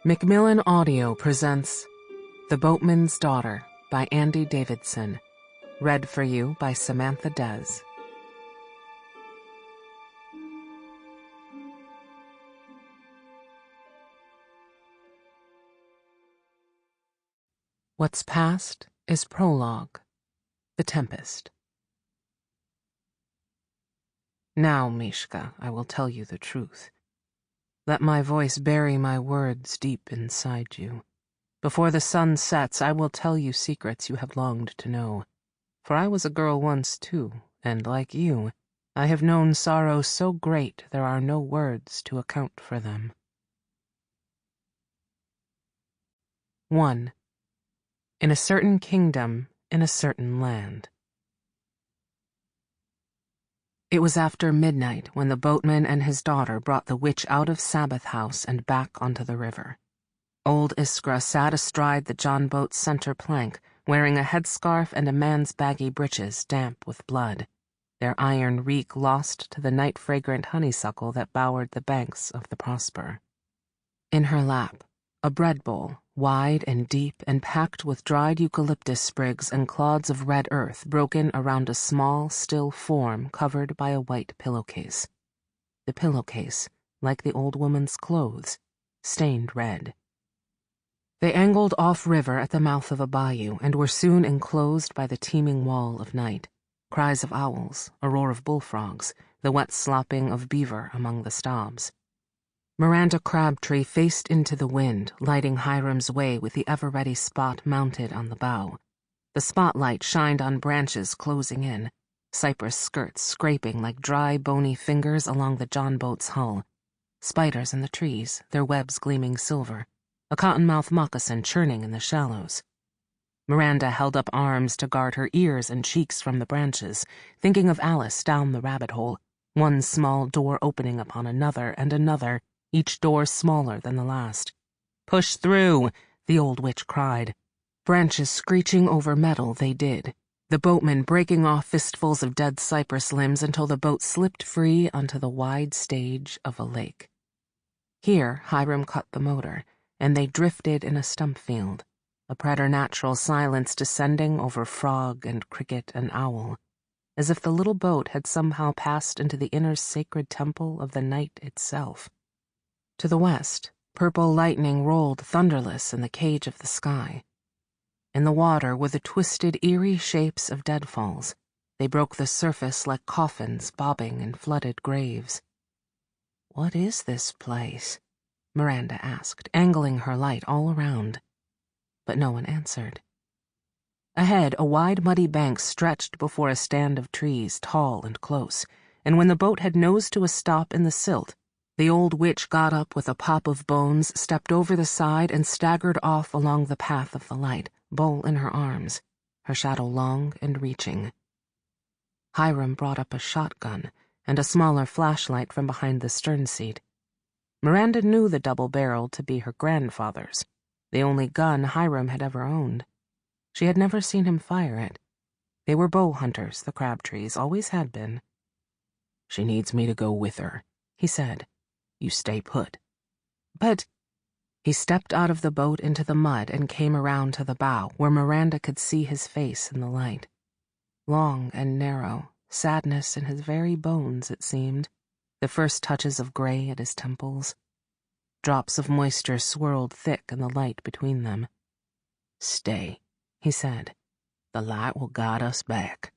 Macmillan Audio presents The Boatman's Daughter by Andy Davidson, read for you by Samantha Desz. What's past is prologue, The Tempest. Now, Mishka, I will tell you the truth. Let my voice bury my words deep inside you. Before the sun sets, I will tell you secrets you have longed to know. For I was a girl once, too, and like you, I have known sorrow so great there are no words to account for them. 1. In a certain kingdom, in a certain land. It was after midnight when the boatman and his daughter brought the witch out of Sabbath house and back onto the river. Old Iskra sat astride the John boat's center plank, wearing a headscarf and a man's baggy breeches damp with blood, their iron reek lost to the night-fragrant honeysuckle that bowered the banks of the Prosper. In her lap, a bread bowl, wide and deep and packed with dried eucalyptus sprigs and clods of red earth broken around a small, still form covered by a white pillowcase. The pillowcase, like the old woman's clothes, stained red. They angled off-river at the mouth of a bayou and were soon enclosed by the teeming wall of night. Cries of owls, a roar of bullfrogs, the wet slopping of beaver among the stobs. Miranda Crabtree faced into the wind, lighting Hiram's way with the ever-ready spot mounted on the bow. The spotlight shined on branches closing in, cypress skirts scraping like dry, bony fingers along the John boat's hull. Spiders in the trees, their webs gleaming silver, a cottonmouth moccasin churning in the shallows. Miranda held up arms to guard her ears and cheeks from the branches, thinking of Alice down the rabbit hole, one small door opening upon another and another, each door smaller than the last. "Push through," the old witch cried. Branches screeching over metal they did, the boatman breaking off fistfuls of dead cypress limbs until the boat slipped free onto the wide stage of a lake. Here Hiram cut the motor, and they drifted in a stump field, a preternatural silence descending over frog and cricket and owl, as if the little boat had somehow passed into the inner sacred temple of the night itself. To the west, purple lightning rolled thunderless in the cage of the sky. In the water were the twisted, eerie shapes of deadfalls. They broke the surface like coffins bobbing in flooded graves. "What is this place?" Miranda asked, angling her light all around. But no one answered. Ahead, a wide muddy bank stretched before a stand of trees, tall and close, and when the boat had nosed to a stop in the silt, the old witch got up with a pop of bones, stepped over the side, and staggered off along the path of the light, bowl in her arms, her shadow long and reaching. Hiram brought up a shotgun and a smaller flashlight from behind the stern seat. Miranda knew the double-barrel to be her grandfather's, the only gun Hiram had ever owned. She had never seen him fire it. They were bow hunters, the Crabtrees, always had been. "She needs me to go with her," he said. "You stay put." "But—" He stepped out of the boat into the mud and came around to the bow, where Miranda could see his face in the light. Long and narrow, sadness in his very bones, it seemed, the first touches of gray at his temples. Drops of moisture swirled thick in the light between them. "Stay," he said. "The light will guide us back."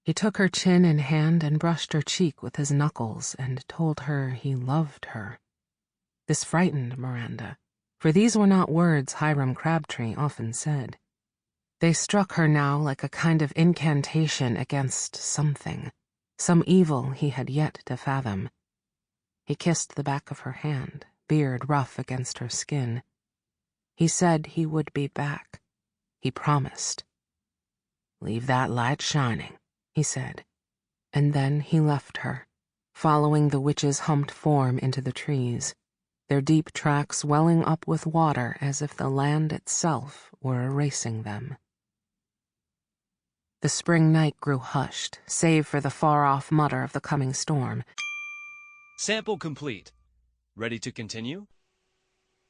He took her chin in hand and brushed her cheek with his knuckles and told her he loved her. This frightened Miranda, for these were not words Hiram Crabtree often said. They struck her now like a kind of incantation against something, some evil he had yet to fathom. He kissed the back of her hand, beard rough against her skin. He said he would be back. He promised. "Leave that light shining," he said, and then he left her, following the witch's humped form into the trees, their deep tracks welling up with water as if the land itself were erasing them. The spring night grew hushed, save for the far-off mutter of the coming storm. Sample complete. Ready to continue?